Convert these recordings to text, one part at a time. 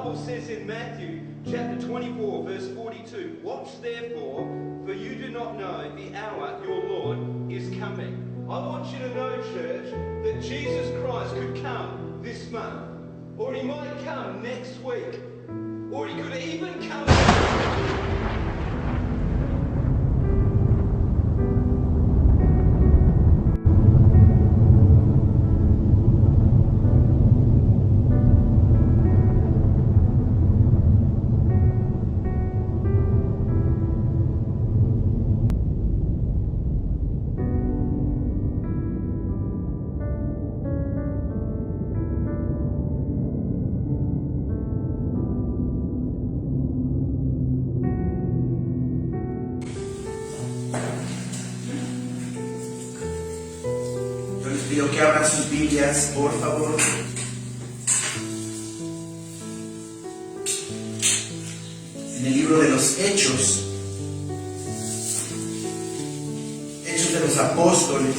Bible says in Matthew chapter 24 verse 42, watch therefore, for you do not know the hour your Lord is coming. I want you to know, church, that Jesus Christ could come this month, or he might come next week, or he could even come Pido que abran sus Biblias, por favor. En el libro de los Hechos de los Apóstoles,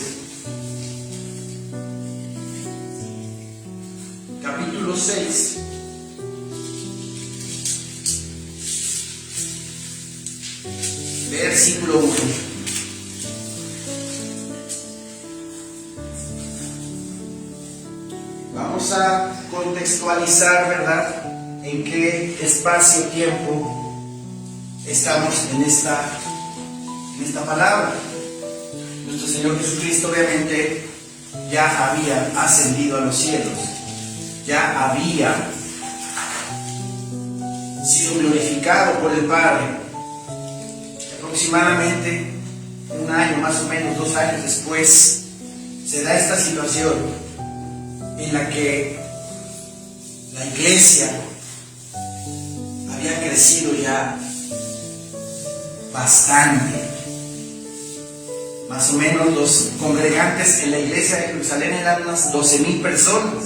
capítulo 6. Versículo 1. Vamos a contextualizar, ¿verdad?, en qué espacio-tiempo estamos en esta palabra. Nuestro Señor Jesucristo obviamente ya había ascendido a los cielos, ya había sido glorificado por el Padre. Aproximadamente un año, más o menos 2 años después, se da esta situación en la que la iglesia había crecido ya bastante. Más o menos los congregantes en la iglesia de Jerusalén eran unas 12,000 personas.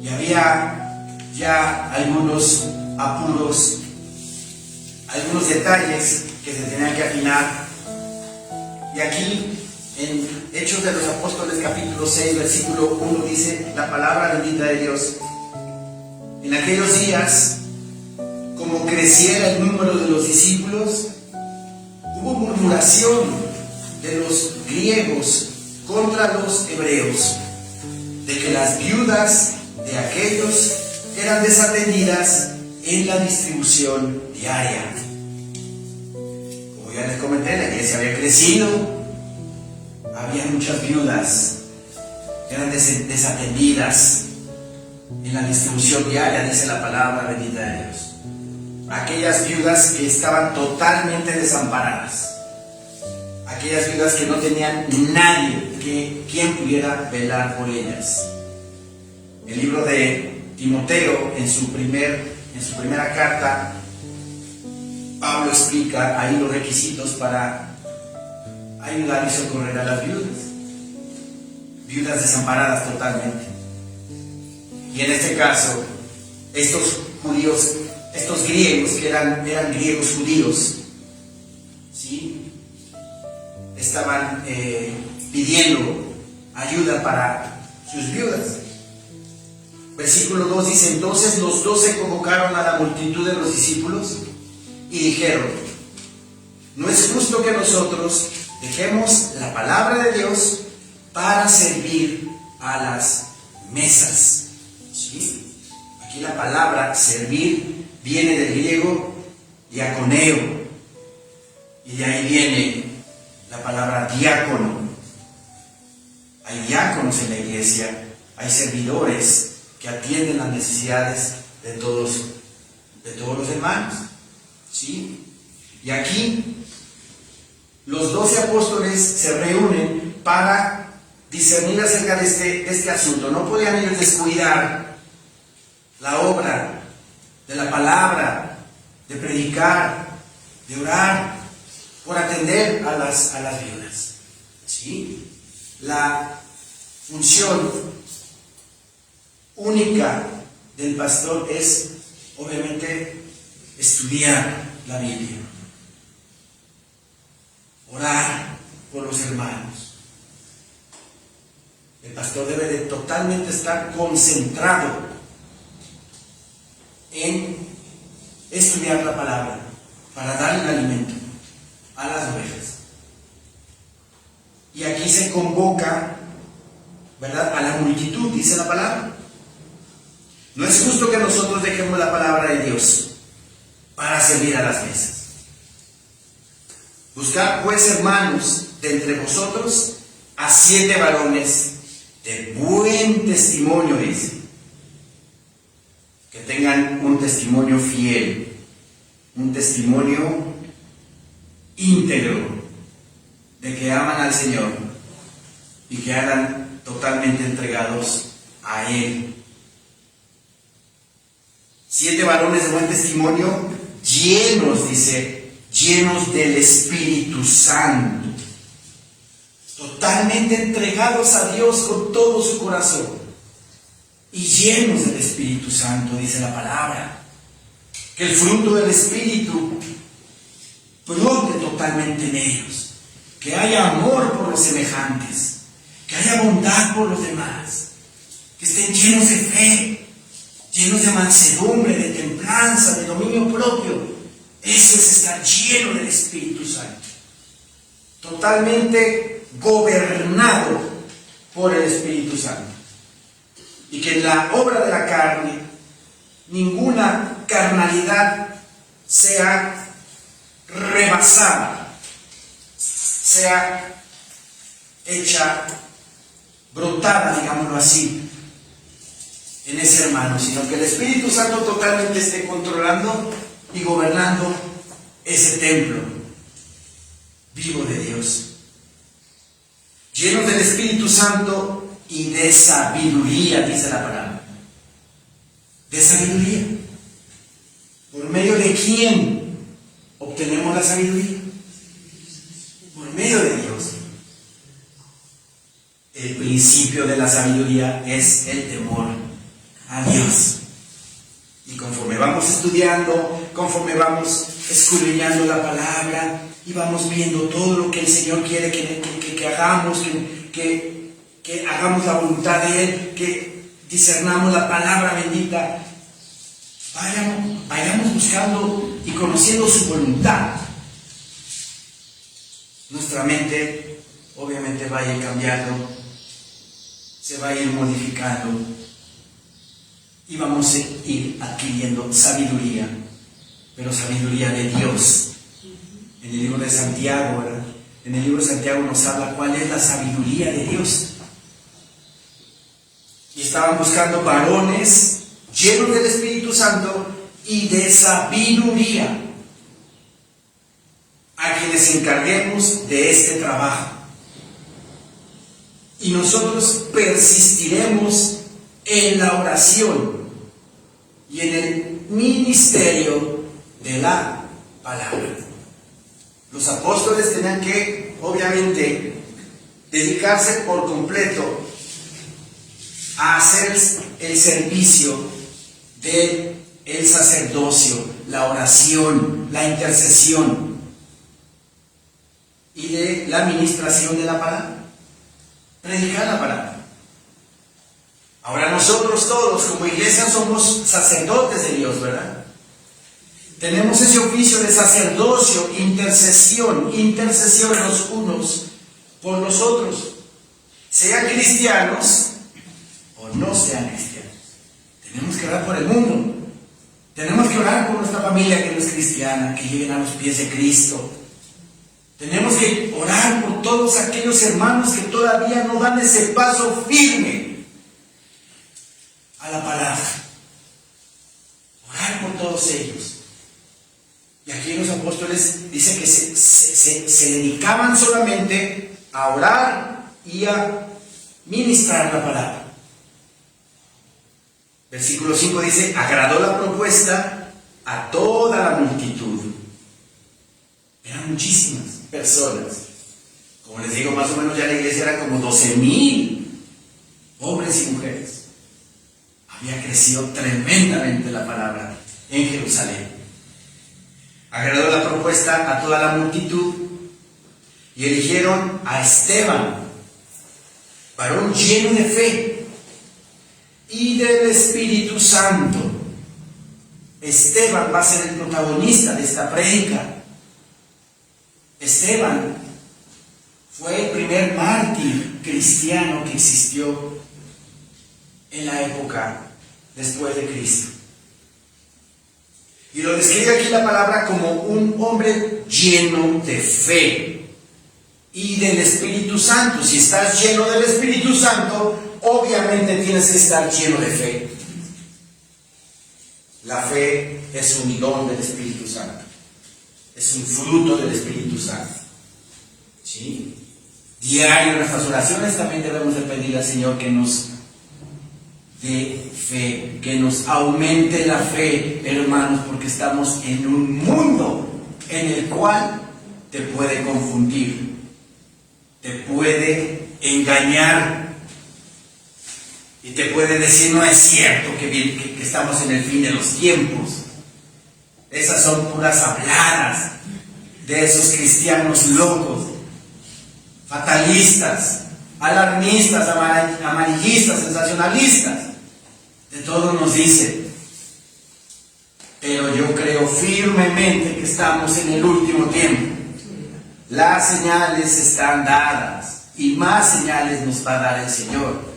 Y había ya algunos apuros, algunos detalles que se tenían que afinar. Y aquí en Hechos de los Apóstoles capítulo 6 versículo 1 dice la palabra bendita de Dios: en aquellos días, como creciera el número de los discípulos, hubo murmuración de los griegos contra los hebreos, de que las viudas de aquellos eran desatendidas en la distribución diaria. Como ya les comenté, la iglesia había crecido, había muchas viudas que eran desatendidas en la distribución diaria, dice la palabra bendita de Dios. Aquellas viudas que estaban totalmente desamparadas, aquellas viudas que no tenían nadie quien pudiera velar por ellas. El libro de Timoteo, en su primera carta, Pablo explica ahí los requisitos para ayudar y socorrer a las viudas desamparadas totalmente. Y en este caso, estos griegos, que eran griegos judíos, ¿sí?, estaban pidiendo ayuda para sus viudas. Versículo 2 dice: entonces los 12 convocaron a la multitud de los discípulos y dijeron: no es justo que nosotros dejemos la palabra de Dios para servir a las mesas. ¿Sí? Aquí la palabra servir viene del griego diaconeo, y de ahí viene la palabra diácono. Hay diáconos en la iglesia, hay servidores que atienden las necesidades de todos los hermanos. ¿Sí? Y aquí los 12 apóstoles se reúnen para discernir acerca de este asunto. No podían ellos descuidar la obra de la palabra, de predicar, de orar, por atender a las viudas. ¿Sí? La función única del pastor es, obviamente, estudiar la Biblia, orar por los hermanos. El pastor debe de totalmente estar concentrado en estudiar la palabra para darle alimento a las ovejas. Y aquí se convoca, ¿verdad?, a la multitud, dice la palabra. No es justo que nosotros dejemos la palabra de Dios para servir a las mesas. Buscad pues, hermanos, de entre vosotros a 7 varones de buen testimonio, dice, que tengan un testimonio fiel, un testimonio íntegro, de que aman al Señor y que hagan totalmente entregados a Él. 7 varones de buen testimonio, llenos, dice, llenos del Espíritu Santo, totalmente entregados a Dios con todo su corazón y llenos del Espíritu Santo, dice la palabra. Que el fruto del Espíritu brote totalmente en ellos. Que haya amor por los semejantes, que haya bondad por los demás, que estén llenos de fe, llenos de mansedumbre, de templanza, de dominio propio. Eso es estar lleno del Espíritu Santo, totalmente gobernado por el Espíritu Santo. Y que en la obra de la carne ninguna carnalidad sea rebasada, sea hecha, brotada, digámoslo así, en ese hermano, sino que el Espíritu Santo totalmente esté controlando y gobernando ese templo vivo de Dios. Llenos del Espíritu Santo y de sabiduría, dice la palabra. De sabiduría. ¿Por medio de quién obtenemos la sabiduría? Por medio de Dios. El principio de la sabiduría es el temor a Dios. Y conforme vamos estudiando, conforme vamos escudriñando la palabra y vamos viendo todo lo que el Señor quiere que hagamos, que hagamos la voluntad de Él, que discernamos la palabra bendita, vayamos buscando y conociendo su voluntad. Nuestra mente obviamente va a ir cambiando, se va a ir modificando y vamos a ir adquiriendo sabiduría, pero sabiduría de Dios. En el libro de Santiago, ¿verdad? En el libro de Santiago nos habla cuál es la sabiduría de Dios. Y estaban buscando varones llenos del Espíritu Santo y de sabiduría, a quienes encarguemos de este trabajo. Y nosotros persistiremos en la oración y en el ministerio de la palabra. Los apóstoles tenían que, obviamente, dedicarse por completo a hacer el servicio del sacerdocio, la oración, la intercesión y de la administración de la palabra. Predicar la palabra. Ahora nosotros todos como iglesia somos sacerdotes de Dios, ¿verdad? Tenemos ese oficio de sacerdocio, intercesión los unos por los otros, sean cristianos o no sean cristianos. Tenemos que orar por el mundo, tenemos que orar por nuestra familia que no es cristiana, que lleguen a los pies de Cristo. Tenemos que orar por todos aquellos hermanos que todavía no dan ese paso firme a la palabra. Orar por todos ellos. Y aquí los apóstoles dicen que se dedicaban solamente a orar y a ministrar la palabra. Versículo 5 dice: agradó la propuesta a toda la multitud. Eran muchísimas personas. Como les digo, más o menos ya la iglesia era como 12,000 hombres y mujeres. Había crecido tremendamente la palabra en Jerusalén. Agradó la propuesta a toda la multitud y eligieron a Esteban, varón lleno de fe y del Espíritu Santo, Esteban va a ser el protagonista de esta prédica. Esteban fue el primer mártir cristiano que existió en la época después de Cristo. Y lo describe aquí la palabra como un hombre lleno de fe y del Espíritu Santo. Si estás lleno del Espíritu Santo, obviamente tienes que estar lleno de fe. La fe es un don del Espíritu Santo. Es un fruto del Espíritu Santo. ¿Sí? Diario en nuestras oraciones también debemos de pedir al Señor que nos dé fe, que nos aumente la fe, hermanos, porque estamos en un mundo en el cual te puede confundir, te puede engañar y te puede decir no es cierto que estamos en el fin de los tiempos. Esas son puras habladas de esos cristianos locos, fatalistas, alarmistas, amarillistas, sensacionalistas. De todo nos dicen. Pero yo creo firmemente que estamos en el último tiempo. Las señales están dadas y más señales nos va a dar el Señor.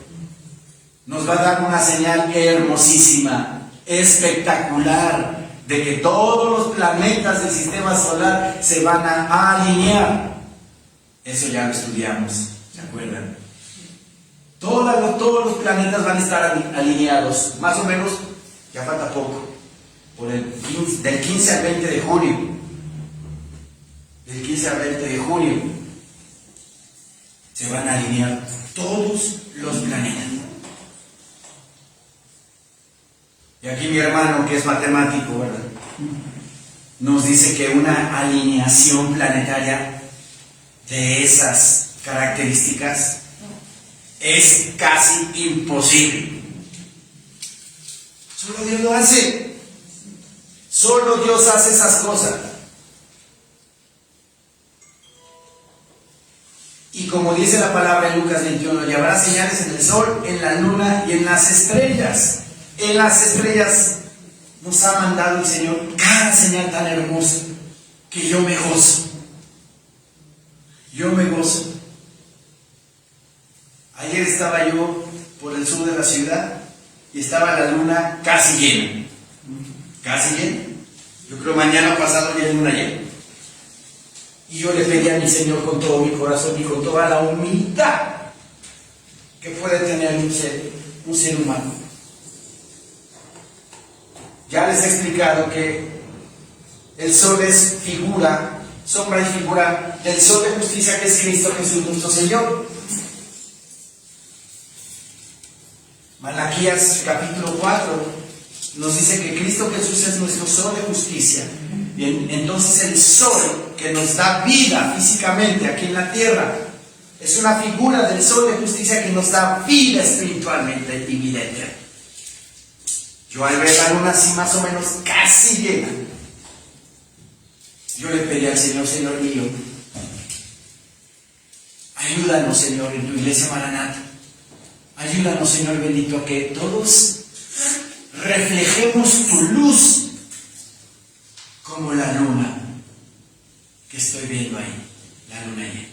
Nos va a dar una señal hermosísima, espectacular, de que todos los planetas del sistema solar se van a alinear. Eso ya lo estudiamos, ¿se acuerdan? Todos los planetas van a estar alineados, más o menos, ya falta poco, del 15 al 20 de junio. Del 15 al 20 de junio se van a alinear todos los planetas. Y aquí mi hermano, que es matemático, ¿verdad?, nos dice que una alineación planetaria de esas características es casi imposible. Solo Dios lo hace. Solo Dios hace esas cosas. Y como dice la palabra en Lucas 21, y habrá señales en el sol, en la luna y en las estrellas. En las estrellas nos ha mandado el Señor cada señal tan hermosa que yo me gozo. Yo me gozo. Ayer estaba yo por el sur de la ciudad y estaba la luna casi llena. Casi llena. Yo creo mañana pasado ya es luna llena. Y yo le pedí a mi Señor con todo mi corazón y con toda la humildad que puede tener un ser humano. Ya les he explicado que el sol es figura, sombra y figura del sol de justicia que es Cristo Jesús nuestro Señor. Malaquías capítulo 4 nos dice que Cristo Jesús es nuestro sol de justicia. Bien, entonces el sol que nos da vida físicamente aquí en la tierra es una figura del sol de justicia que nos da vida espiritualmente y vida eterna. Yo al ver la luna así más o menos casi llena, yo le pedí al Señor, Señor mío, ayúdanos, Señor, en tu iglesia Maranata. Ayúdanos, Señor bendito, a que todos reflejemos tu luz como la luna que estoy viendo ahí, la luna llena.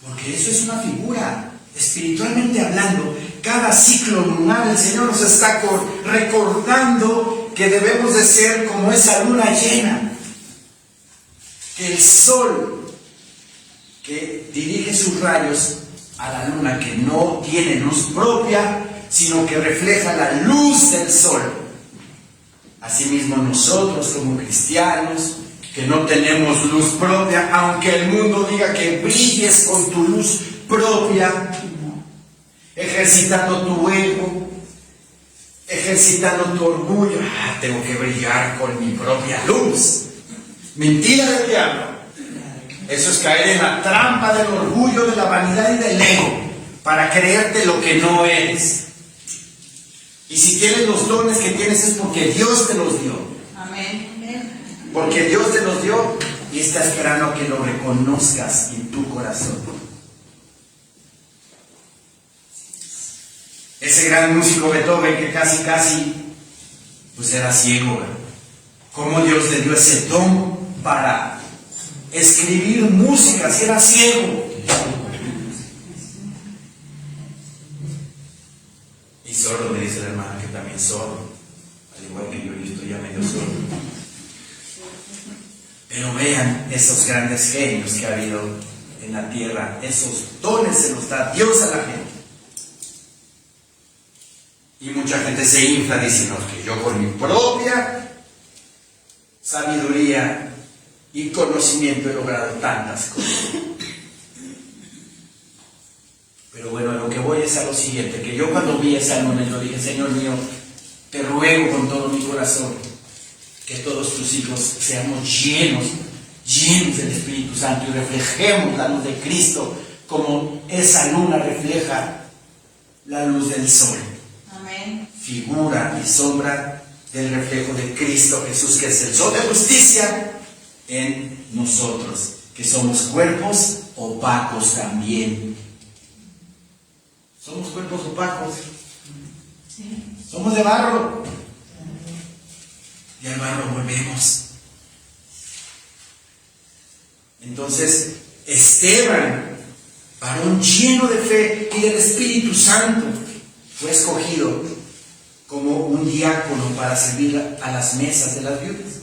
Porque eso es una figura, espiritualmente hablando. Cada ciclo lunar el Señor nos está recordando que debemos de ser como esa luna llena. Que el sol que dirige sus rayos a la luna, que no tiene luz propia, sino que refleja la luz del sol. Asimismo nosotros como cristianos, que no tenemos luz propia, aunque el mundo diga que brilles con tu luz propia, ejercitando tu ego, ejercitando tu orgullo. Tengo que brillar con mi propia luz. Mentira del diablo. Eso es caer en la trampa del orgullo, de la vanidad y del ego, para creerte lo que no eres. Y si tienes los dones que tienes es porque Dios te los dio. Amén. Porque Dios te los dio y está esperando a que lo reconozcas en tu corazón. Ese gran músico Beethoven, que casi pues era ciego, ¿verdad? Cómo Dios le dio ese don para escribir música si era ciego. Y sordo, me dice la hermana que también sordo, al igual que yo estoy ya medio sordo. Pero vean esos grandes genios que ha habido en la tierra, esos dones se los da Dios a la gente. Y mucha gente se infla diciendo que yo con mi propia sabiduría y conocimiento he logrado tantas cosas. Pero bueno, a lo que voy es a lo siguiente, que yo cuando vi ese álbum, yo dije, Señor mío, te ruego con todo mi corazón que todos tus hijos seamos llenos del Espíritu Santo y reflejemos la luz de Cristo como esa luna refleja la luz del sol. Amén. Figura y sombra del reflejo de Cristo Jesús, que es el sol de justicia en nosotros, que somos cuerpos opacos también. Somos cuerpos opacos. Sí. Somos de barro. Y al barro volvemos. Entonces, Esteban, varón lleno de fe y del Espíritu Santo, fue escogido como un diácono para servir a las mesas de las viudas.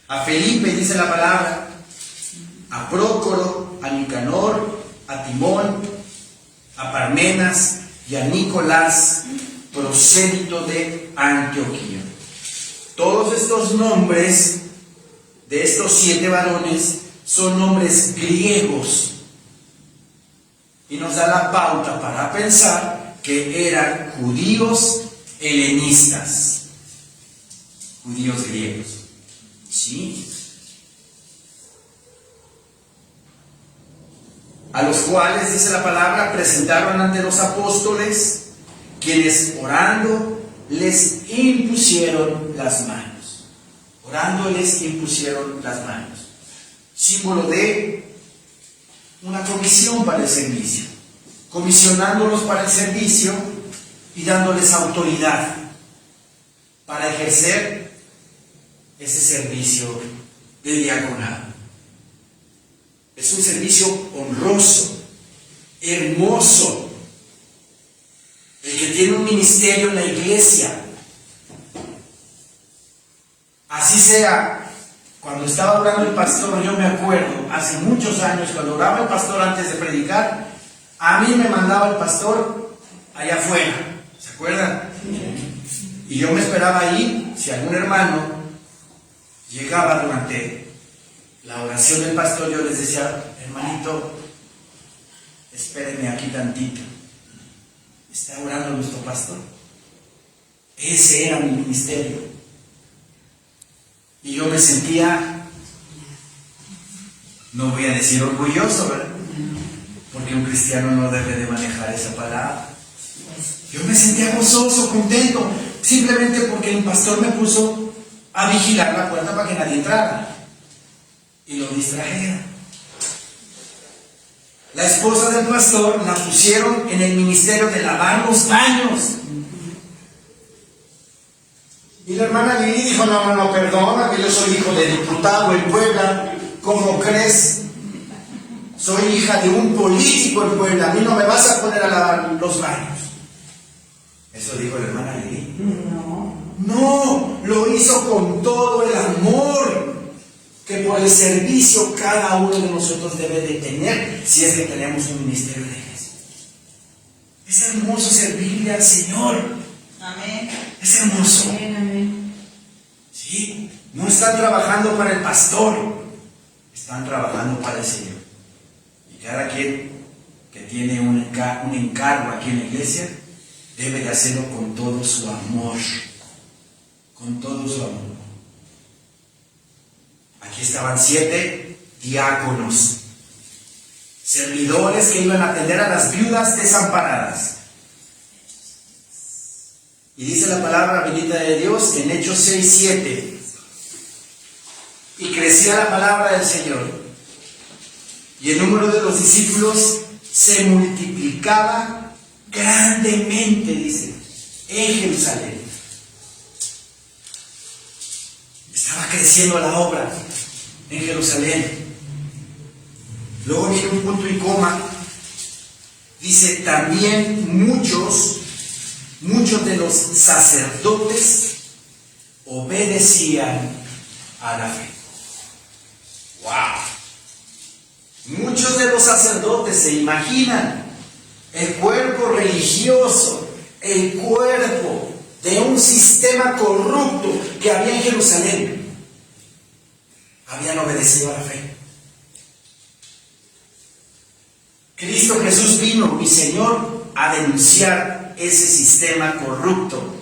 A Felipe, dice la palabra, a Prócoro, a Nicanor, a Timón, a Parmenas y a Nicolás, prosélito de Antioquía. Todos estos nombres de estos 7 varones son nombres griegos y nos da la pauta para pensar que eran judíos helenistas, judíos griegos. ¿Sí? A los cuales, dice la palabra, presentaron ante los apóstoles, quienes orando les impusieron las manos. Orando les impusieron las manos. Símbolo de una comisión para el servicio. Comisionándolos para el servicio y dándoles autoridad para ejercer ese servicio de diaconado. Es un servicio honroso, hermoso. El que tiene un ministerio en la iglesia, así sea, cuando estaba orando el pastor, yo me acuerdo, hace muchos años, cuando oraba el pastor antes de predicar, a mí me mandaba el pastor allá afuera, ¿se acuerdan? Y yo me esperaba ahí, si algún hermano llegaba durante la oración del pastor, yo les decía, hermanito, espérenme aquí tantito. Está orando nuestro pastor. Ese era mi ministerio. Y yo me sentía, no voy a decir orgulloso, ¿verdad? Porque un cristiano no debe de manejar esa palabra. Yo me sentía gozoso, contento, simplemente porque el pastor me puso a vigilar la puerta para que nadie entrara y lo distrajera. La esposa del pastor la pusieron en el ministerio de lavar los baños. Y la hermana Lili dijo, no, perdona, que yo soy hijo de diputado en Puebla. ¿Cómo crees? Soy hija de un político en Puebla. A mí no me vas a poner a lavar los baños. Eso dijo la hermana Lili. No, lo hizo con todo el amor que por el servicio cada uno de nosotros debe de tener, si es que tenemos un ministerio de iglesia. Es hermoso servirle al Señor. Amén. Es hermoso. Amén. Sí, no están trabajando para el pastor, están trabajando para el Señor. Y cada quien que tiene un encargo aquí en la iglesia debe de hacerlo con todo su amor. Con todo su amor. Aquí estaban 7 diáconos, servidores que iban a atender a las viudas desamparadas. Y dice la palabra bendita de Dios en Hechos 6:7. Y crecía la palabra del Señor, y el número de los discípulos se multiplicaba grandemente, dice, en Jerusalén. Estaba creciendo la obra en Jerusalén. Luego viene un punto y coma. Dice, también muchos de los sacerdotes obedecían a la fe. ¡Wow! Muchos de los sacerdotes, se imaginan el cuerpo religioso, el cuerpo de un sistema corrupto que había en Jerusalén, habían obedecido a la fe. Cristo Jesús vino, mi Señor, a denunciar ese sistema corrupto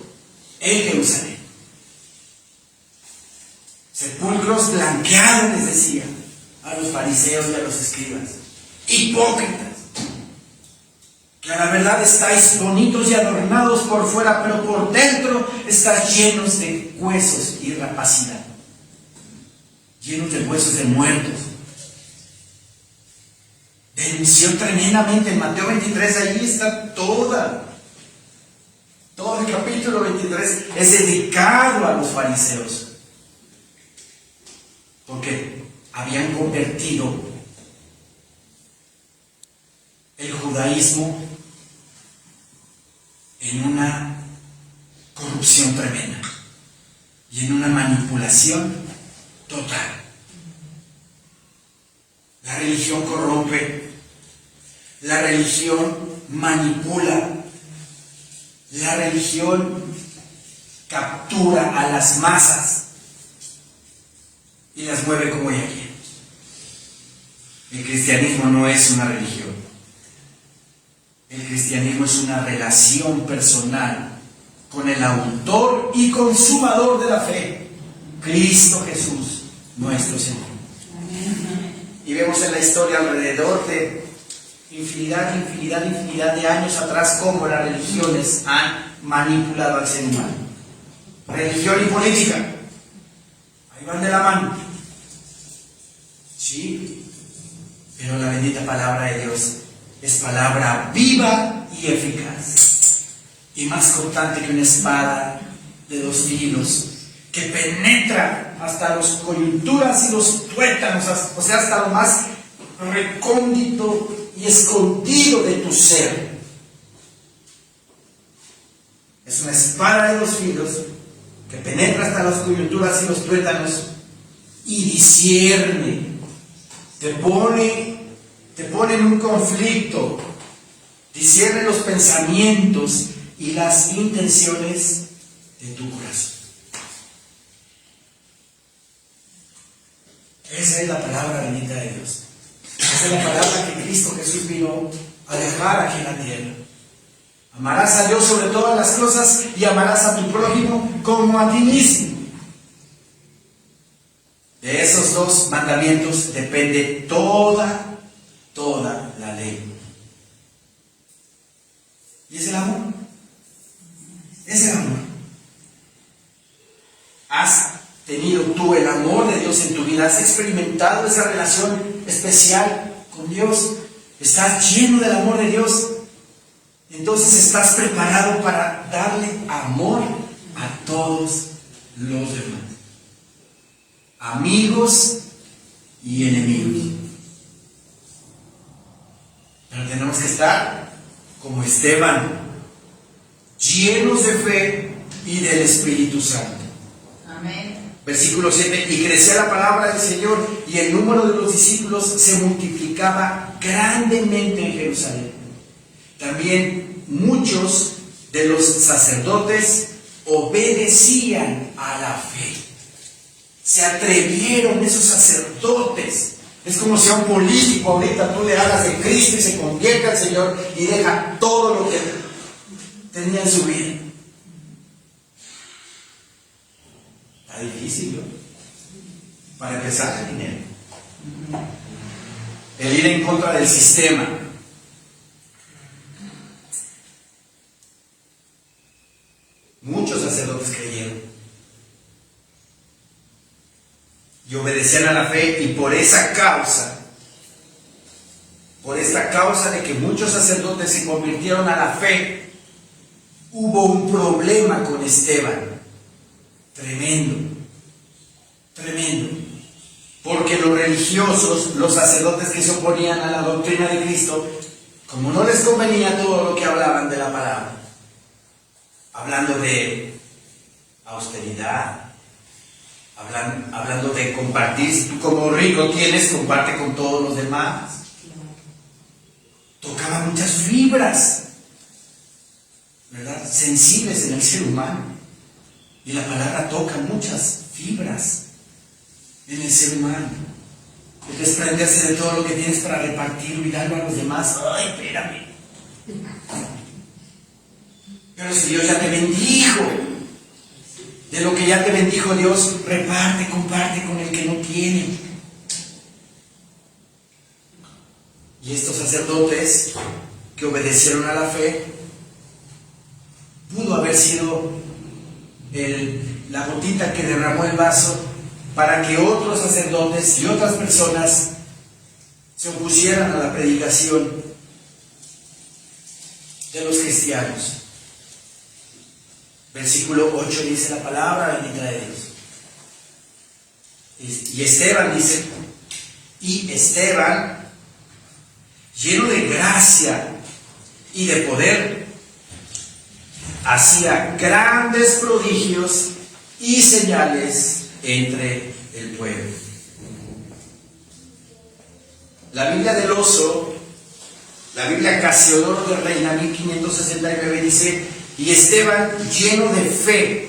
en Jerusalén. Sepulcros blanqueados, les decía a los fariseos y a los escribas, hipócritas, que a la verdad estáis bonitos y adornados por fuera, pero por dentro estáis llenos de huesos y rapacidad, llenos de huesos de muertos. Denunció tremendamente en Mateo 23, allí está todo el capítulo 23 es dedicado a los fariseos, porque habían convertido el judaísmo en una corrupción tremenda y en una manipulación total. La religión corrompe, la religión manipula, la religión captura a las masas y las mueve como ella quiere. El cristianismo no es una religión. El cristianismo es una relación personal con el autor y consumador de la fe, Cristo Jesús, nuestro Señor. Y vemos en la historia alrededor de infinidad de años atrás cómo las religiones han manipulado al ser humano. Religión y política, ahí van de la mano. Sí, pero la bendita palabra de Dios es palabra viva y eficaz, y más cortante que una espada de 2 filos, que penetra hasta las coyunturas y los tuétanos, o sea, hasta lo más recóndito y escondido de tu ser. Es una espada de 2 filos que penetra hasta las coyunturas y los tuétanos y discierne, te pone en un conflicto, discierne los pensamientos y las intenciones de tu corazón. Esa es la palabra bendita de Dios. Esa es la palabra que Cristo Jesús vino a dejar aquí en la tierra. Amarás a Dios sobre todas las cosas y amarás a tu prójimo como a ti mismo. De esos 2 mandamientos depende toda la ley. Y es el amor. Es el amor. Has tenido tú el amor de Dios en tu vida, has experimentado esa relación especial con Dios, estás lleno del amor de Dios, entonces estás preparado para darle amor a todos los demás, amigos y enemigos. Pero tenemos que estar como Esteban, llenos de fe y del Espíritu Santo. Amén. Versículo 7, y crecía la palabra del Señor y el número de los discípulos se multiplicaba grandemente en Jerusalén. También muchos de los sacerdotes obedecían a la fe. Se atrevieron esos sacerdotes. Es como si a un político ahorita tú le hablas de Cristo y se convierte al Señor y deja todo lo que tenía en su vida. Está difícil, ¿no? Para empezar, el dinero. El ir en contra del sistema. Muchos sacerdotes creyeron y obedecían a la fe, y por esta causa de que muchos sacerdotes se convirtieron a la fe, hubo un problema con Esteban tremendo. Tremendo. Porque los religiosos, los sacerdotes que se oponían a la doctrina de Cristo, como no les convenía todo lo que hablaban de la palabra, hablando de austeridad, hablando de compartir, si tú como rico tienes, comparte con todos los demás. Tocaba muchas fibras, ¿verdad? Sensibles en el ser humano. Y la palabra toca muchas fibras en el ser humano. El desprenderse de todo lo que tienes para repartirlo y darlo a los demás. ¡Ay, espérame! Pero si Dios ya te bendijo, de lo que ya te bendijo Dios, reparte, comparte con el que no tiene. Y estos sacerdotes que obedecieron a la fe, pudo haber sido la gotita que derramó el vaso para que otros sacerdotes y otras personas se opusieran a la predicación de los cristianos. Versículo 8 dice la palabra bendita de Dios. Y Esteban dice, y Esteban, lleno de gracia y de poder, hacía grandes prodigios y señales entre el pueblo. La Biblia del Oso, la Biblia Casiodoro de Reina 1569 dice, y Esteban lleno de fe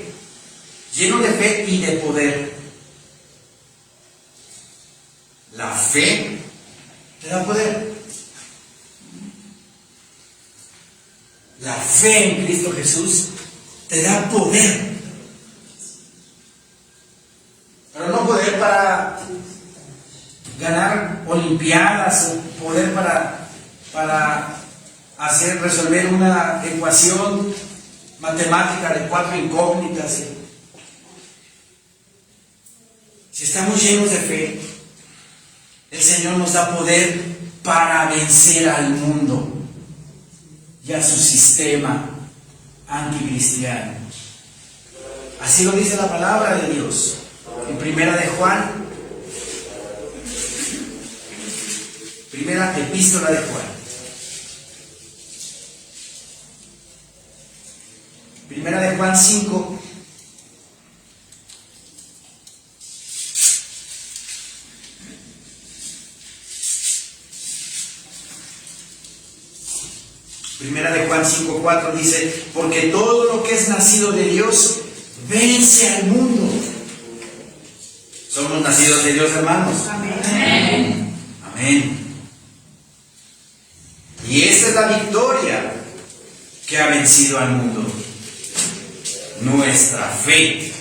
y de poder. La fe te da poder. La fe en Cristo Jesús te da poder. Pero no poder para ganar olimpiadas o poder para resolver una ecuación matemática de 4 incógnitas. Si estamos llenos de fe, el Señor nos da poder para vencer al mundo y a su sistema anticristiano. Así lo dice la palabra de Dios en Primera de Juan, primera epístola de Juan, Primera de Juan 5, Primera de Juan 5:4 dice, porque todo lo que es nacido de Dios vence al mundo. Somos nacidos de Dios, hermanos. Amén. Amén. Y esta es la victoria que ha vencido al mundo. Nuestra fe.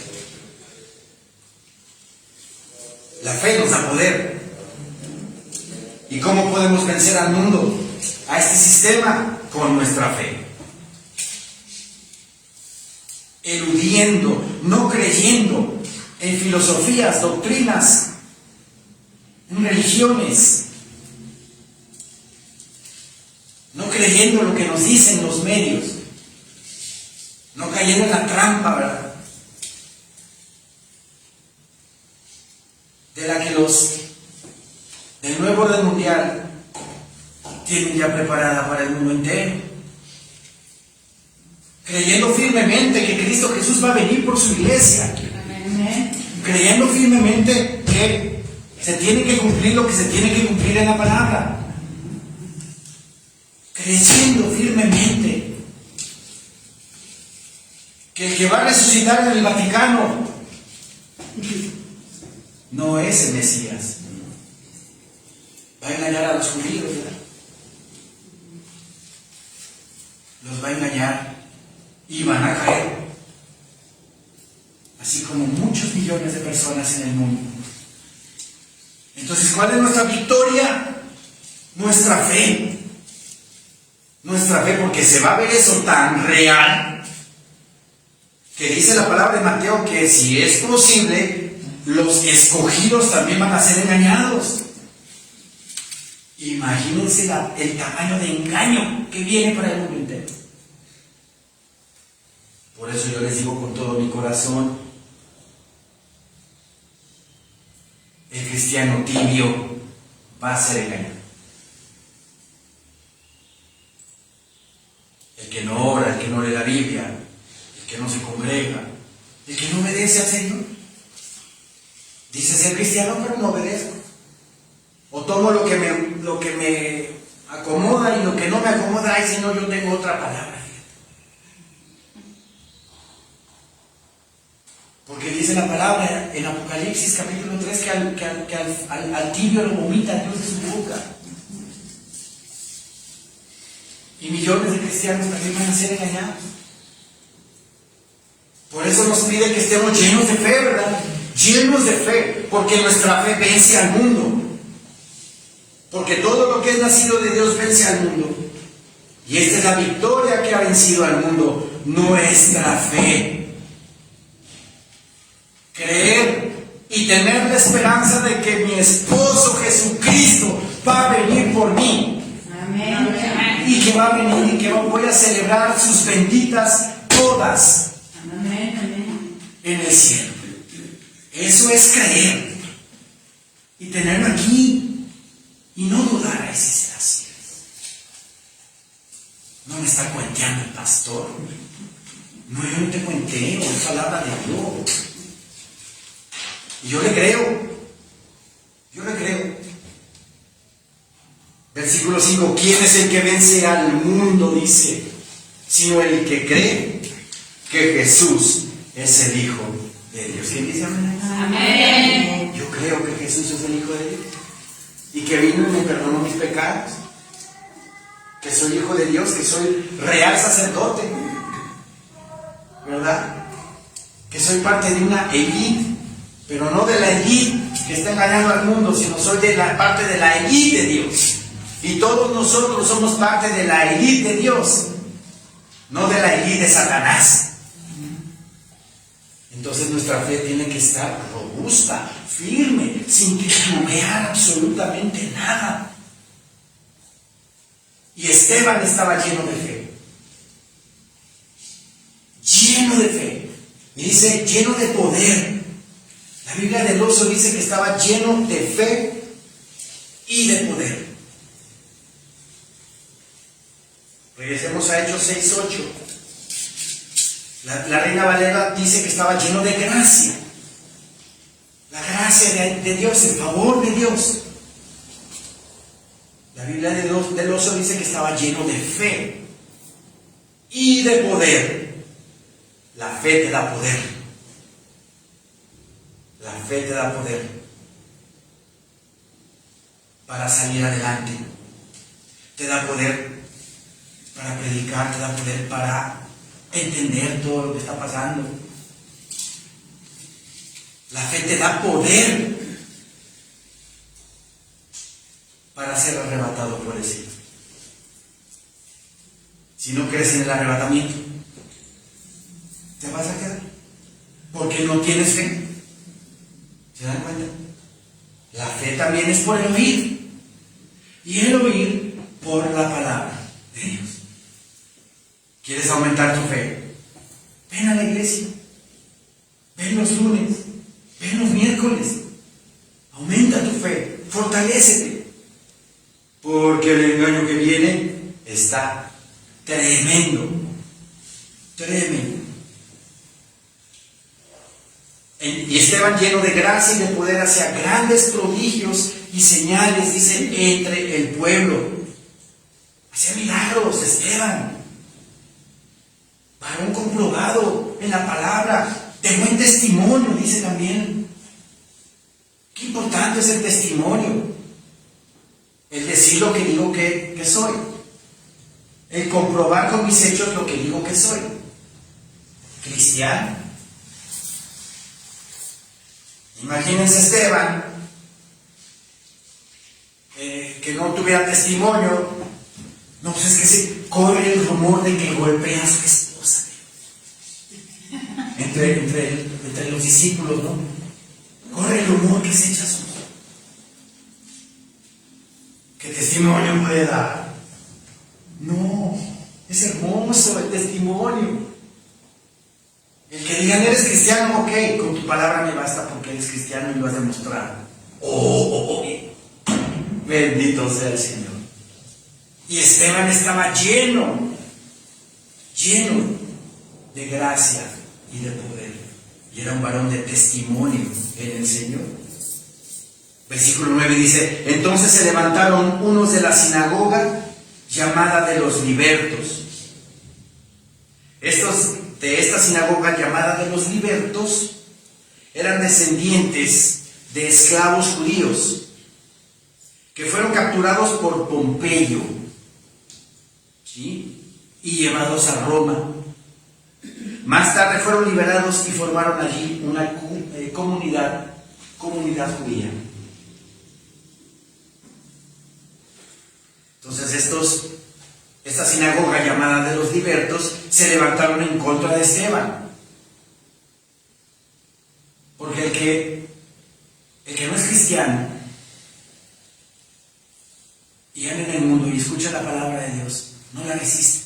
La fe nos da poder. ¿Y cómo podemos vencer al mundo? A este sistema, con nuestra fe. Eludiendo, no creyendo en filosofías, doctrinas, en religiones. No creyendo lo que nos dicen los medios. No cayendo en la trampa, ¿verdad? De la que los del nuevo orden mundial tienen ya preparada para el mundo entero. Creyendo firmemente que Cristo Jesús va a venir por su iglesia. Amén. Creyendo firmemente que se tiene que cumplir lo que se tiene que cumplir en la palabra. Creyendo firmemente que el que va a resucitar en el Vaticano no es el Mesías. Va a engañar a los judíos, ¿verdad? Los va a engañar y van a caer, así como muchos millones de personas en el mundo. Entonces, ¿cuál es nuestra victoria? Nuestra fe. Nuestra fe, porque se va a ver eso tan real que dice la palabra de Mateo que si es posible, los escogidos también van a ser engañados. Imagínense el tamaño de engaño que viene para el mundo entero. Por eso yo les digo con todo mi corazón, el cristiano tibio va a ser engañado. El que no ora, el que no lee la Biblia, el que no se congrega, el que no obedece al Señor. Dice ser cristiano, pero no obedezco. O tomo lo que me acomoda y lo que no me acomoda, ay Señor, yo tengo otra palabra. Porque dice la palabra en Apocalipsis capítulo 3 que al tibio lo vomita Dios de su boca. Y millones de cristianos también van a ser engañados. Por eso nos pide que estemos llenos de fe, ¿verdad? Llenos de fe, porque nuestra fe vence al mundo. Porque todo lo que es nacido de Dios vence al mundo. Y esta es la victoria que ha vencido al mundo, nuestra fe. Creer y tener la esperanza de que mi esposo Jesucristo va a venir por mí. Amén. Y que va a venir y que voy a celebrar sus benditas bodas. Amén. En el cielo. Eso es creer y tenerlo aquí y no dudar. Ay, si será así. No me está cuenteando el pastor. No, yo no te cuenteo, es palabra de Dios. Y yo le creo. Versículo 5: ¿quién es el que vence al mundo? Dice, sino el que cree que Jesús es el Hijo de Dios. ¿Quién dice amén? Amén. Yo creo que Jesús es el Hijo de Dios y que vino y me perdonó mis pecados, que soy hijo de Dios, que soy real sacerdote, ¿verdad? Que soy parte de una élite, pero no de la élite que está engañando al mundo, sino soy de la parte de la élite de Dios. Y todos nosotros somos parte de la élite de Dios, no de la élite de Satanás. Entonces nuestra fe tiene que estar robusta, firme, sin titubear absolutamente nada. Y Esteban estaba lleno de fe. Lleno de fe. Y dice, lleno de poder. La Biblia del Oso dice que estaba lleno de fe y de poder. Regresemos a Hechos 6:8. La Reina Valera dice que estaba lleno de gracia. La gracia de Dios, el favor de Dios. La Biblia del Oso dice que estaba lleno de fe y de poder. La fe te da poder. La fe te da poder para salir adelante. Te da poder para predicar, te da poder para entender todo lo que está pasando. La fe te da poder para ser arrebatado por el cielo. Si no crees en el arrebatamiento, te vas a quedar porque no tienes fe. ¿Se dan cuenta? La fe también es por el oír, y el oír por la palabra de Dios. ¿Quieres aumentar tu fe? Ven a la iglesia. Ven los lunes. Ven los miércoles. Aumenta tu fe. Fortalécete. Porque el engaño que viene está tremendo. Tremendo. Y Esteban, lleno de gracia y de poder, hacía grandes prodigios y señales, dice, entre el pueblo. Hacía milagros, Esteban. Varón comprobado en la palabra, de buen testimonio, dice también. Qué importante es el testimonio. El decir lo que digo que soy. El comprobar con mis hechos lo que digo que soy. Cristiano. Imagínense Esteban, que no tuviera testimonio. No, pues es que se corre el rumor de que golpea a su esposa. Entre los discípulos, ¿no? Corre el rumor que se echa su. ¿Qué testimonio puede dar? No, es hermoso el testimonio. El que digan, eres cristiano, ok, con tu palabra me basta porque eres cristiano y lo has demostrado. Oh, bendito sea el Señor. Y Esteban estaba lleno de gracia y de poder. Y era un varón de testimonio en el Señor. Versículo 9 dice: entonces se levantaron unos de la sinagoga llamada de los libertos. Estos de esta sinagoga llamada de los libertos eran descendientes de esclavos judíos que fueron capturados por Pompeyo, ¿sí?, y llevados a Roma. Más tarde fueron liberados y formaron allí una comunidad judía. Entonces esta sinagoga llamada de los libertos se levantaron en contra de Esteban. Porque el que no es cristiano y anda en el mundo y escucha la palabra de Dios, no la resiste,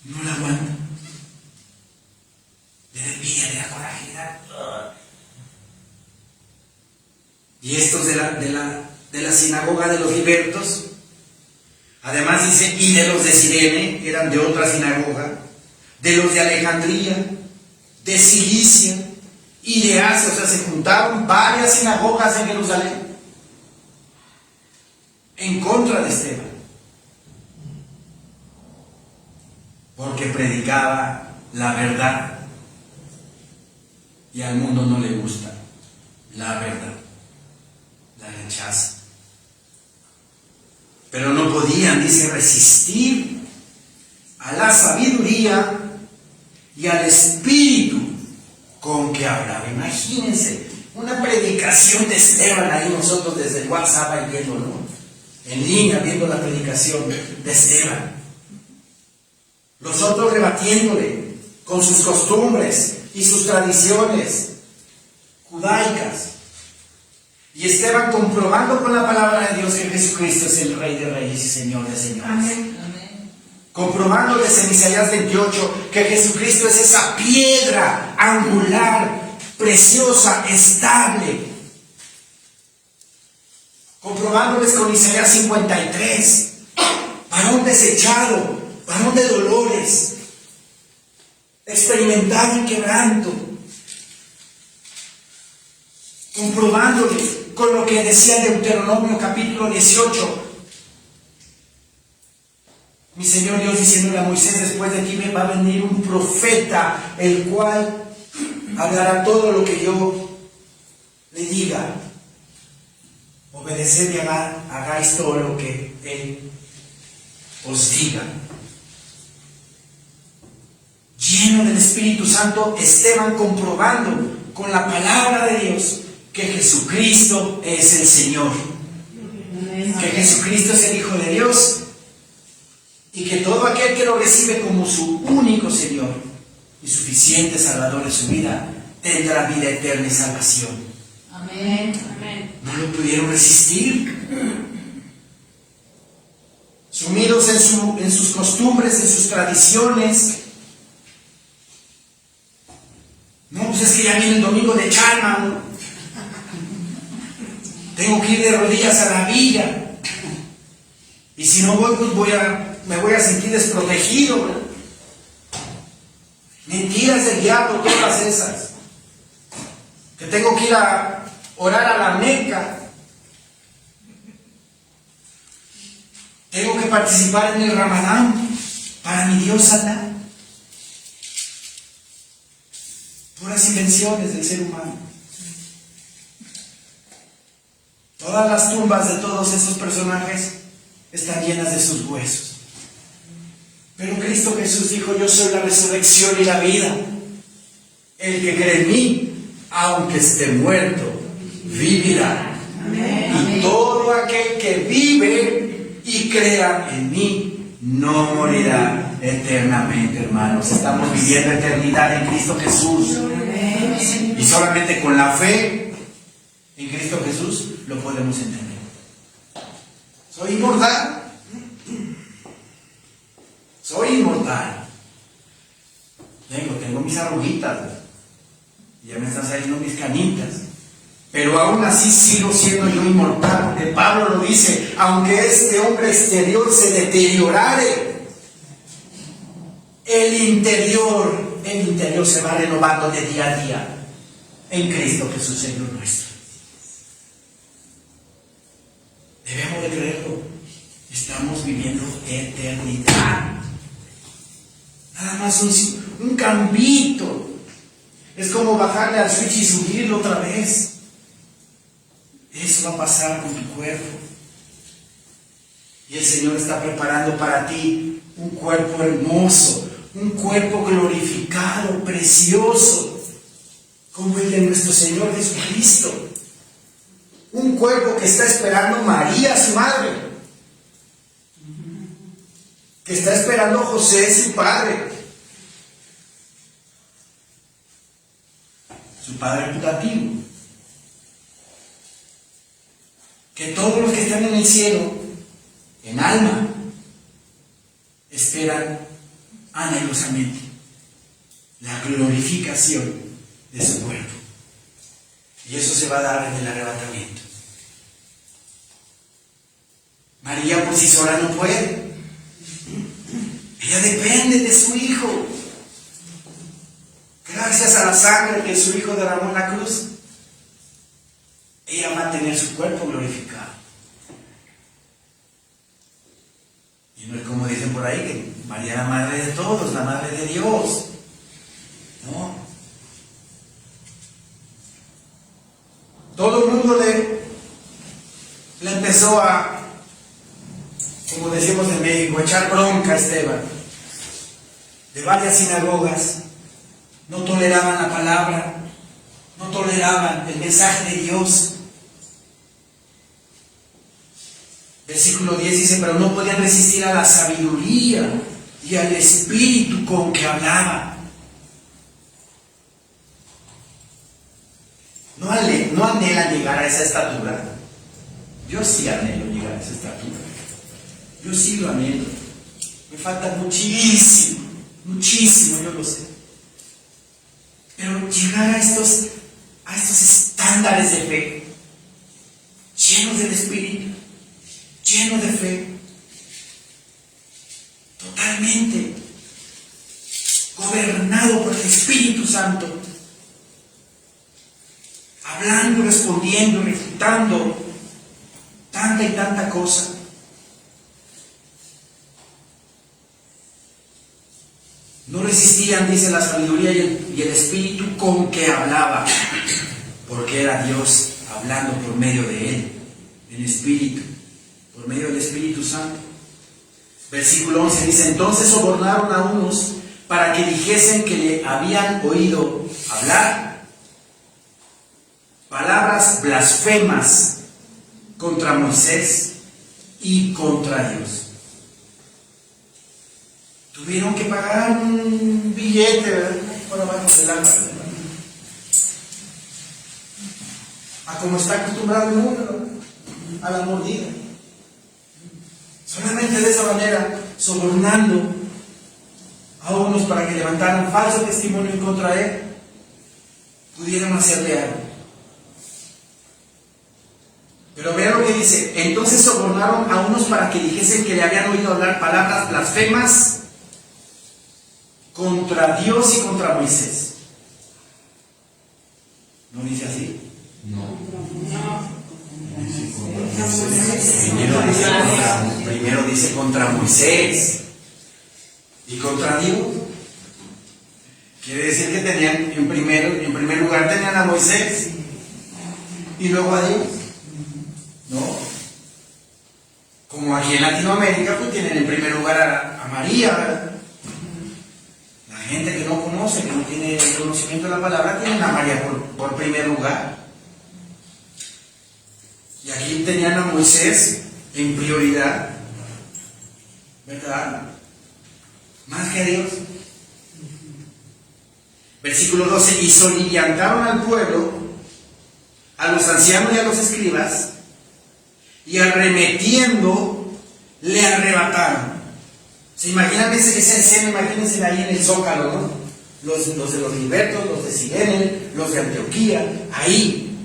no la aguanta. Le da envidia, le da coraje, le da... Y estos de la sinagoga de los libertos, además dice, y de los de Cirene, eran de otra sinagoga, de los de Alejandría, de Cilicia y de Asia. O sea, se juntaron varias sinagogas en Jerusalén en contra de Esteban, porque predicaba la verdad y al mundo no le gusta la verdad, la rechaza. Pero no podían, dice, resistir a la sabiduría y al espíritu con que hablaba. Imagínense una predicación de Esteban ahí, nosotros desde el WhatsApp ahí viendo, ¿no?, en línea, viendo la predicación de Esteban. Los otros rebatiéndole con sus costumbres y sus tradiciones judaicas. Y Esteban comprobando con la palabra de Dios que Jesucristo es el Rey de Reyes y Señor de Señores. Amén. Comprobando desde Isaías 28 que Jesucristo es esa piedra angular, preciosa, estable. Comprobándoles con Isaías 53, varón desechado, varón de dolores, experimentado en quebranto. Comprobándoles con lo que decía Deuteronomio capítulo 18. Mi Señor Dios diciéndole a Moisés: después de ti va a venir un profeta, el cual hablará todo lo que yo le diga. Obedeced y hagáis todo lo que Él os diga. Lleno del Espíritu Santo, Esteban comprobando con la palabra de Dios que Jesucristo es el Señor, que Jesucristo es el Hijo de Dios, y que todo aquel que lo recibe como su único Señor y suficiente Salvador de su vida tendrá vida eterna y salvación. Amén. No lo pudieron resistir, sumidos en sus costumbres, en sus tradiciones. No, pues es que ya viene el domingo de Chalma, ¿no? Tengo que ir de rodillas a la villa, y si no voy, pues me voy a sentir desprotegido, ¿no? Mentiras del diablo, todas esas. Que tengo que ir a orar a la Meca, tengo que participar en el Ramadán para mi Dios Alá. Puras invenciones del ser humano. Todas las tumbas de todos esos personajes están llenas de sus huesos. Pero Cristo Jesús dijo: yo soy la resurrección y la vida. El que cree en mí, aunque esté muerto, vivirá. Amén. Y todo aquel que vive y crea en mí no morirá eternamente, hermanos. Estamos viviendo eternidad en Cristo Jesús. Amén. Y solamente con la fe en Cristo Jesús lo podemos entender. Soy inmortal. Soy inmortal. Tengo mis arruguitas. Ya me están saliendo mis canitas. pero aún así sigo siendo yo inmortal, porque Pablo lo dice, aunque este hombre exterior se deteriorare, el interior se va renovando de día a día en Cristo Jesús, Señor nuestro. Debemos de creerlo. Estamos viviendo eternidad. Nada más un cambito. Es como bajarle al switch y subirlo otra vez. Eso va a pasar con tu cuerpo. Y el Señor está preparando para ti un cuerpo hermoso, un cuerpo glorificado, precioso, como el de nuestro Señor Jesucristo. Un cuerpo que está esperando María, su madre, que está esperando José, su padre putativo, que todos los que están en el cielo, en alma, esperan anhelosamente la glorificación de su cuerpo. Y eso se va a dar en el arrebatamiento. María por sí sola no puede. Ella depende de su Hijo. Gracias a la sangre que su Hijo derramó en la cruz, ella va a tener su cuerpo glorificado. Y no es como dicen por ahí, que María es la madre de todos, la madre de Dios. No. Todo el mundo le empezó a, como decimos en México, echar bronca a Esteban. De varias sinagogas no toleraban la palabra, no toleraban el mensaje de Dios. Versículo 10 dice, pero no podían resistir a la sabiduría y al espíritu con que hablaba. ¿No anhelan llegar a esa estatura? Yo sí anhelo llegar a esa estatura. Yo sí lo anhelo. Me falta muchísimo, yo lo sé. Pero llegar a estos estándares de fe, llenos del Espíritu, llenos de fe, totalmente gobernado por el Espíritu Santo, hablando, respondiendo, refutando tanta y tanta cosa. No resistían, dice, la sabiduría y el espíritu con que hablaba, porque era Dios hablando por medio de él, en espíritu, por medio del Espíritu Santo. Versículo 11 dice, entonces sobornaron a unos para que dijesen que le habían oído hablar palabras blasfemas contra Moisés y contra Dios. Tuvieron que pagar un billete, ¿verdad? Por abajo del alma, a como está acostumbrado el mundo, ¿verdad? A la mordida. Solamente de esa manera, sobornando a unos para que levantaran falso testimonio en contra de él, pudieron hacerle algo. Pero vean lo que dice, entonces sobornaron a unos para que dijesen que le habían oído hablar palabras blasfemas contra Dios y contra Moisés. ¿No dice así? No. Primero dice contra Moisés y contra Dios. Quiere decir que tenían en primer lugar tenían a Moisés y luego a Dios. ¿No? Como aquí en Latinoamérica, pues tienen en primer lugar a María, ¿verdad? La gente que no conoce, que no tiene el conocimiento de la palabra, tienen a María por primer lugar. Y aquí tenían a Moisés en prioridad, ¿verdad? Más que a Dios. Versículo 12, y soliviantaron al pueblo, a los ancianos y a los escribas, y arremetiendo le arrebataron. ¿Se imaginan esa escena? Imagínense ahí en el Zócalo, ¿no? Los de los libertos, los de Sirene, los de Antioquía, ahí.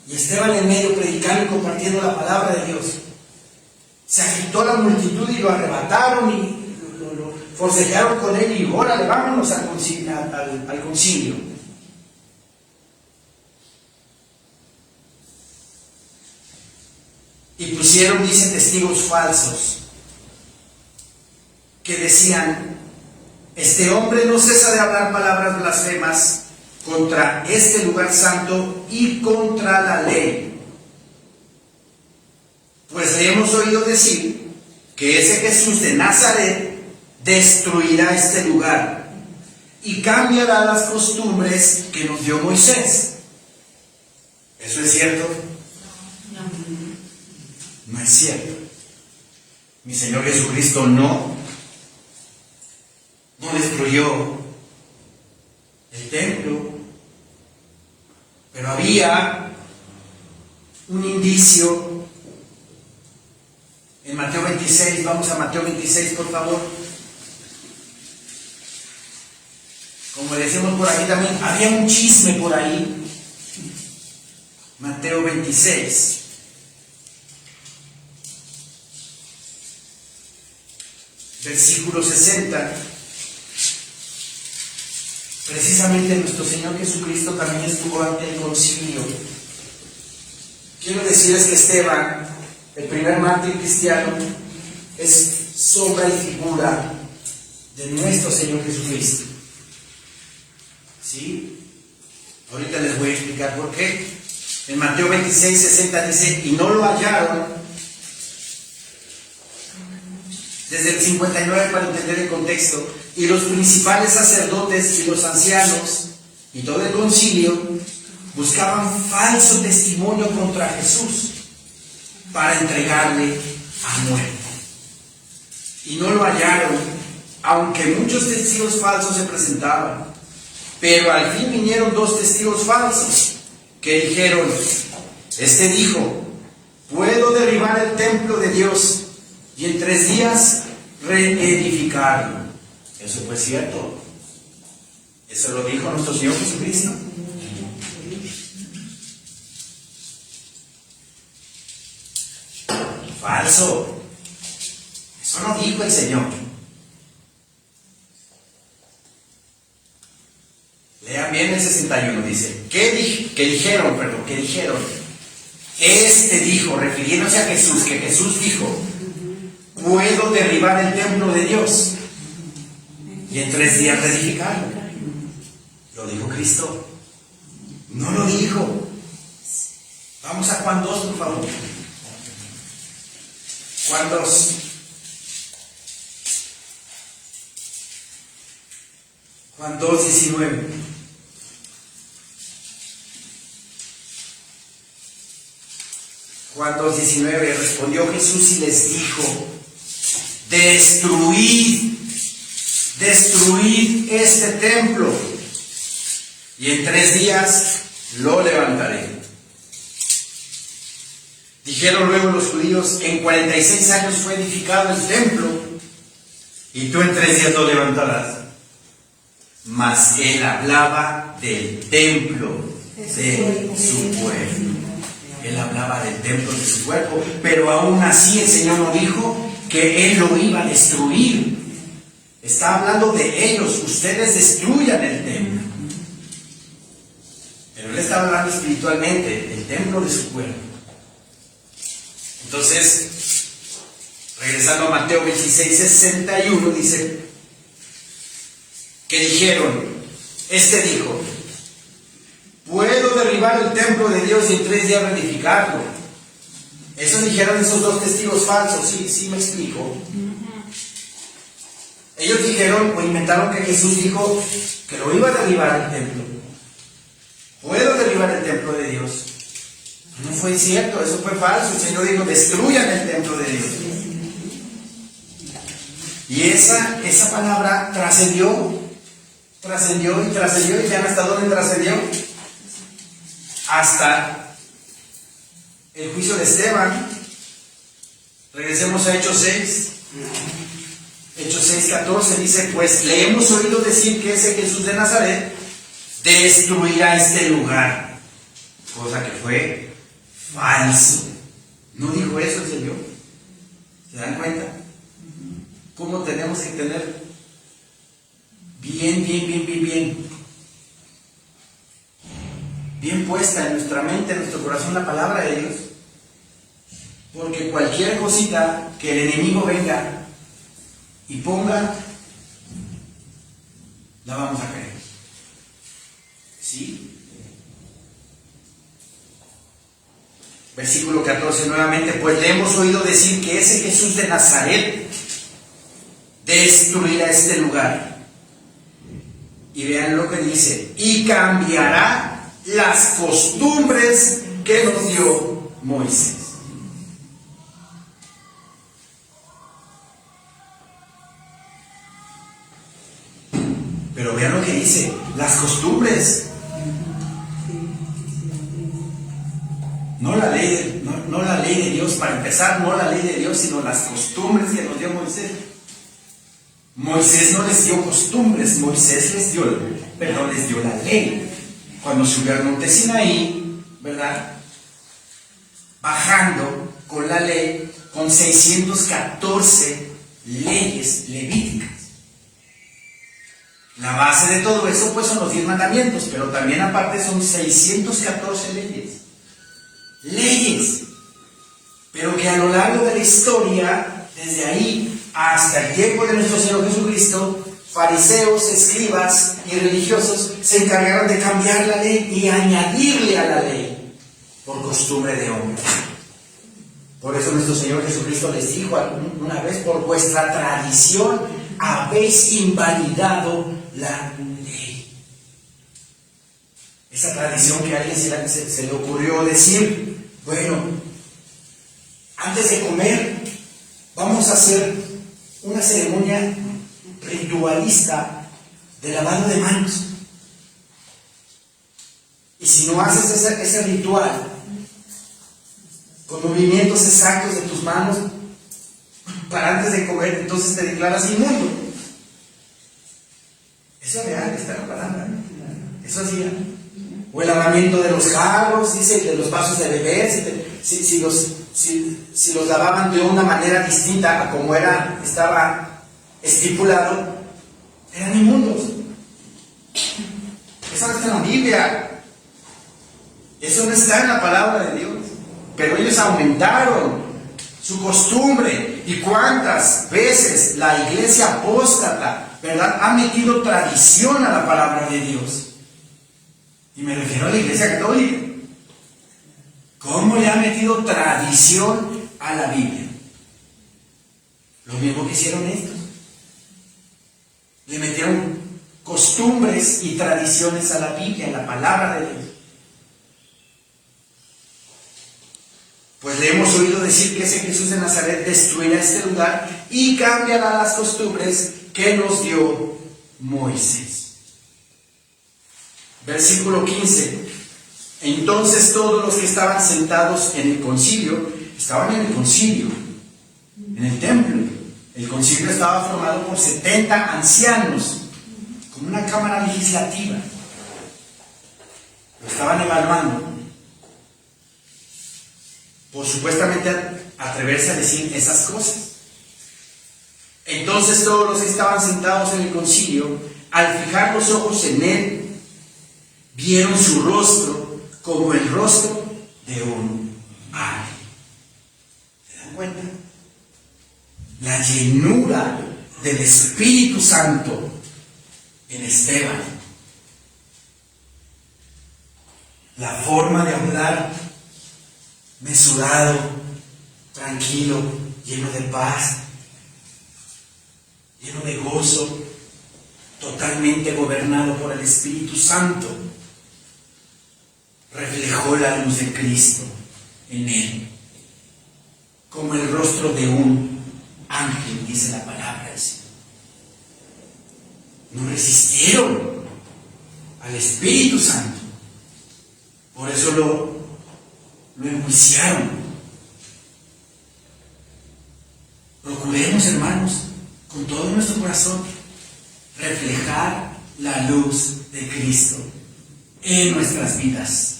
Y Esteban en medio predicando y compartiendo la palabra de Dios. Se agitó la multitud y lo arrebataron y lo forcejearon con él y órale, vámonos al concilio. Y pusieron, dice, testigos falsos que decían: este hombre no cesa de hablar palabras blasfemas contra este lugar santo y contra la ley. Pues le hemos oído decir que ese Jesús de Nazaret destruirá este lugar y cambiará las costumbres que nos dio Moisés. ¿Eso es cierto? No es cierto. Mi Señor Jesucristo no destruyó el templo, pero había un indicio en Mateo 26. Vamos a Mateo 26, por favor. Como decimos por aquí también, había un chisme por ahí. Mateo 26. Versículo 60. Precisamente nuestro Señor Jesucristo también estuvo ante el concilio. Quiero decirles que Esteban, el primer mártir cristiano, es sombra y figura de nuestro Señor Jesucristo. ¿Sí? Ahorita les voy a explicar por qué. En Mateo 26, 60 dice: y no lo hallaron. Desde el 59 para entender el contexto. Y los principales sacerdotes y los ancianos y todo el concilio buscaban falso testimonio contra Jesús para entregarle a muerte. Y no lo hallaron, aunque muchos testigos falsos se presentaban. Pero al fin vinieron dos testigos falsos que dijeron: este dijo, puedo derribar el templo de Dios y en 3 días reedificarlo. Eso fue cierto. Eso lo dijo nuestro Señor Jesucristo. Falso. Eso no dijo el Señor. Lean bien el 61, dice: ¿Qué dijeron? Este dijo, refiriéndose a Jesús, que Jesús dijo: puedo derribar el templo de Dios y en 3 días reedificarlo. Lo dijo Cristo. No lo dijo. Vamos a Juan 2, por favor. Juan 2. Juan 2, 19. Juan 2, 19. Respondió Jesús y les dijo: destruid este templo y en 3 días lo levantaré. Dijeron luego los judíos: en 46 años fue edificado el templo y tú en 3 días lo levantarás. Mas él hablaba del templo de su pueblo. Él hablaba del templo de su cuerpo, pero aún así el Señor no dijo que Él lo iba a destruir. Está hablando de ellos: ustedes destruyan el templo. Pero Él está hablando espiritualmente del templo de su cuerpo. Entonces, regresando a Mateo 26, 61, dice que dijeron: este dijo, puedo derribar el templo de Dios y en 3 días reedificarlo. Eso dijeron esos dos testigos falsos. Sí me explico. Ellos dijeron o inventaron que Jesús dijo que lo iba a derribar el templo. Puedo derribar el templo de Dios. No fue cierto, eso fue falso. El Señor dijo: destruyan el templo de Dios. Y esa palabra trascendió, y ya hasta dónde trascendió. Hasta el juicio de Esteban. Regresemos a Hechos 6. Hechos 6, 14 dice: pues le hemos oído decir que ese Jesús de Nazaret destruirá este lugar. Cosa que fue falso. No dijo eso el Señor. ¿Se dan cuenta? ¿Cómo tenemos que tener bien puesta en nuestra mente, en nuestro corazón la palabra de Dios? Porque cualquier cosita que el enemigo venga y ponga, la vamos a creer. ¿Sí? Versículo 14 nuevamente, pues le hemos oído decir que ese Jesús de Nazaret destruirá este lugar. Y vean lo que dice, y cambiará las costumbres que nos dio Moisés. Pero vean lo que dice, las costumbres. No la ley de Dios, para empezar, no la ley de Dios, sino las costumbres que nos dio Moisés. Moisés no les dio costumbres, Moisés les dio la ley. Cuando subió al monte Sinaí, ¿verdad? Bajando con la ley, con 614 leyes levíticas. La base de todo eso pues son los 10 mandamientos, pero también aparte son 614 leyes. Leyes, pero que a lo largo de la historia, desde ahí hasta el tiempo de nuestro Señor Jesucristo, fariseos, escribas y religiosos se encargaron de cambiar la ley y añadirle a la ley por costumbre de hombre. Por eso nuestro Señor Jesucristo les dijo una vez, por vuestra tradición habéis invalidado la ley. Esa tradición que a alguien se le ocurrió decir, bueno, antes de comer vamos a hacer una ceremonia ritualista de lavado de manos. Y si no haces ese ritual con movimientos exactos de tus manos para antes de comer, entonces te declaras inmundo. Eso es real, está en la palabra. Eso hacía. O el lavamiento de los jarros, dice, de los vasos de beber, si los lavaban de una manera distinta a como estaba estipulado, eran inmundos. Eso no está en la Biblia. Eso no está en la palabra de Dios. Pero ellos aumentaron su costumbre. ¿Y cuántas veces la iglesia apóstata, ¿verdad?, ha metido tradición a la palabra de Dios? Y me refiero a la iglesia católica. ¿Cómo le ha metido tradición a la Biblia? Lo mismo que hicieron estos. Le metieron costumbres y tradiciones a la Biblia, a la palabra de Dios. Pues le hemos oído decir que ese Jesús de Nazaret destruirá este lugar y cambiará las costumbres que nos dio Moisés. Versículo 15. Entonces todos los que estaban sentados en el concilio, estaban en el concilio, en el templo. El concilio estaba formado por 70 ancianos, como una cámara legislativa. Lo estaban evaluando por supuestamente atreverse a decir esas cosas. Entonces todos los que estaban sentados en el concilio, al fijar los ojos en él, vieron su rostro como el rostro de un ángel. ¿Se dan cuenta? La llenura del Espíritu Santo en Esteban. La forma de hablar mesurado, tranquilo, lleno de paz, lleno de gozo, totalmente gobernado por el Espíritu Santo. Reflejó la luz de Cristo en él, como el rostro de un ángel, dice la palabra del Señor. No resistieron al Espíritu Santo, por eso lo enjuiciaron. Procuremos, hermanos, con todo nuestro corazón, reflejar la luz de Cristo en nuestras vidas.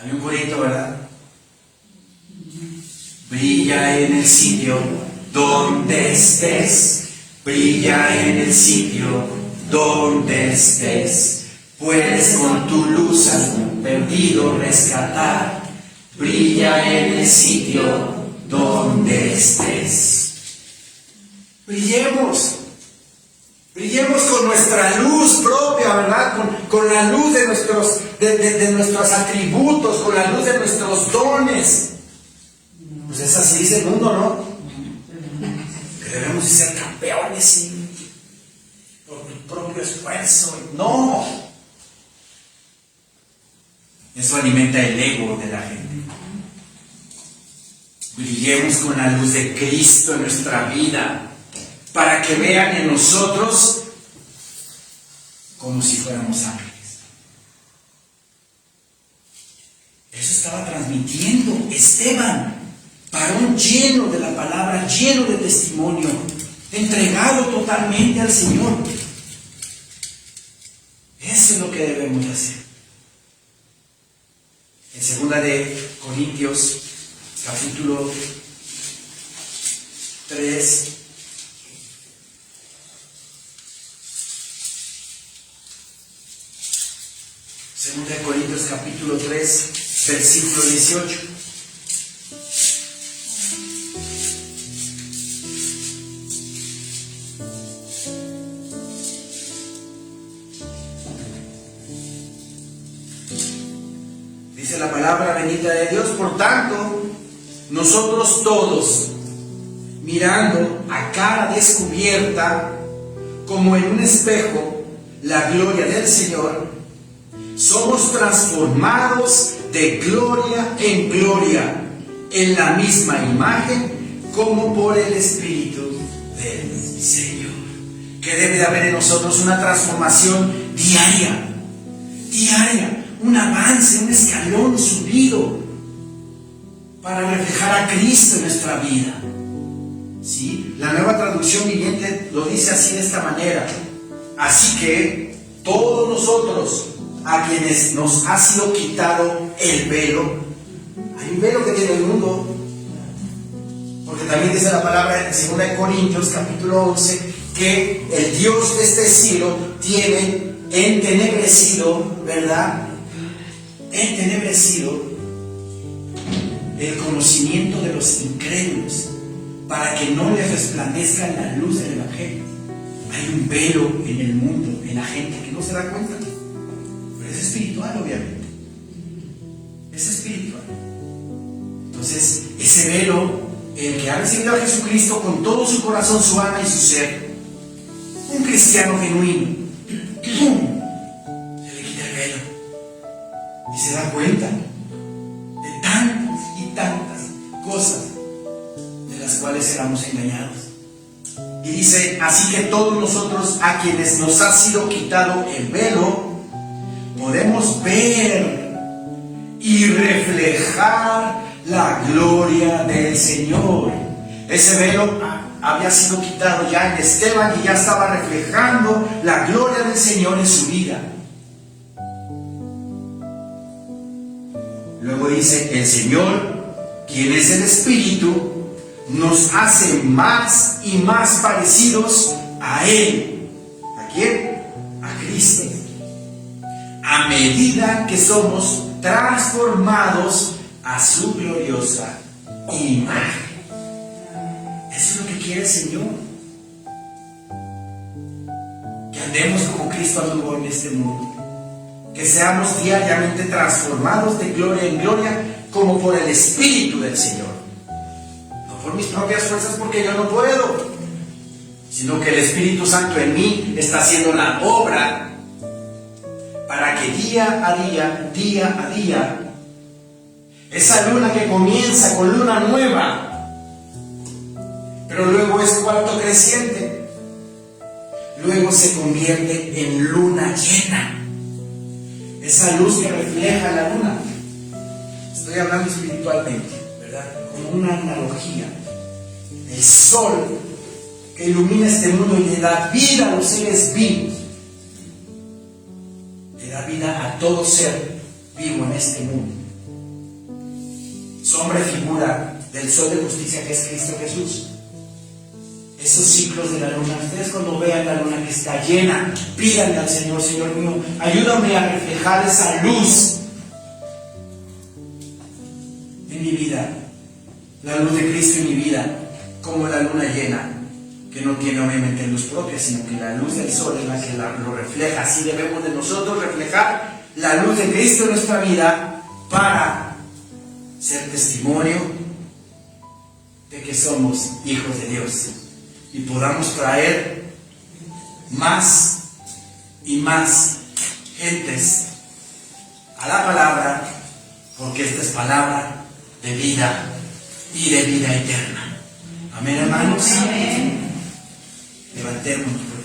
Había un corito, ¿verdad? Brilla en el sitio donde estés, brilla en el sitio donde estés, puedes con tu luz al perdido rescatar, brilla en el sitio donde estés. Brillemos con nuestra luz propia, ¿verdad? Con la luz de nuestros atributos, con la luz de nuestros dones. Pues es así dice el mundo, ¿no? Que debemos de ser campeones, sí, por tu propio esfuerzo. No. Eso alimenta el ego de la gente. Brillemos con la luz de Cristo en nuestra vida, para que vean en nosotros como si fuéramos ángeles. Eso estaba transmitiendo Esteban, varón lleno de la palabra, lleno de testimonio, entregado totalmente al Señor. Eso es lo que debemos de hacer. En 2 de Corintios, capítulo 3, Segunda de Corintios capítulo 3, versículo 18. Dice la palabra bendita de Dios: por tanto, nosotros todos, mirando a cara descubierta, como en un espejo, la gloria del Señor, somos transformados de gloria en gloria, en la misma imagen, como por el Espíritu del Señor. Que debe de haber en nosotros una transformación diaria, un avance, un escalón subido, para reflejar a Cristo en nuestra vida. ¿Sí? La Nueva Traducción Viviente lo dice así, de esta manera: así que todos nosotros, a quienes nos ha sido quitado el velo. Hay un velo que tiene el mundo, porque también dice la palabra en 2 de Corintios capítulo 11 que el Dios de este siglo tiene entenebrecido, ¿verdad? Entenebrecido el conocimiento de los incrédulos, para que no les resplandezca la luz del Evangelio. Hay un velo en el mundo, en la gente, que no se da cuenta. Es espiritual, obviamente. Es espiritual. Entonces, ese velo, el que ha recibido a Jesucristo con todo su corazón, su alma y su ser, un cristiano genuino, ¡pum!, se le quita el velo y se da cuenta de tantas y tantas cosas de las cuales éramos engañados. Y dice: así que todos nosotros, a quienes nos ha sido quitado el velo, podemos ver y reflejar la gloria del Señor. Ese velo había sido quitado ya en Esteban y ya estaba reflejando la gloria del Señor en su vida. Luego dice: el Señor, quien es el Espíritu, nos hace más y más parecidos a Él. ¿A quién? A Cristo. A medida que somos transformados a su gloriosa imagen. Eso es lo que quiere el Señor. Que andemos como Cristo anduvo en este mundo. Que seamos diariamente transformados de gloria en gloria, como por el Espíritu del Señor. No por mis propias fuerzas, porque yo no puedo, sino que el Espíritu Santo en mí está haciendo la obra, para que día a día, esa luna que comienza con luna nueva, pero luego es cuarto creciente, luego se convierte en luna llena. Esa luz que refleja la luna, estoy hablando espiritualmente, ¿verdad? Como una analogía. El sol que ilumina este mundo y le da vida a los seres vivos, le da vida a todo ser vivo en este mundo. sombra y figura del sol de justicia que es Cristo Jesús. Esos ciclos de la luna, ustedes cuando vean la luna que está llena, pídanle al Señor: Señor mío, ayúdame a reflejar esa luz en mi vida, la luz de Cristo en mi vida, como la luna llena, que no tiene obviamente luz propia, sino que la luz del sol es la que lo refleja. Así debemos de nosotros reflejar la luz de Cristo en nuestra vida para ser testimonio de que somos hijos de Dios y podamos traer más y más gentes a la palabra, porque esta es palabra de vida y de vida eterna. Amén, hermanos. Amén. Levantémonos.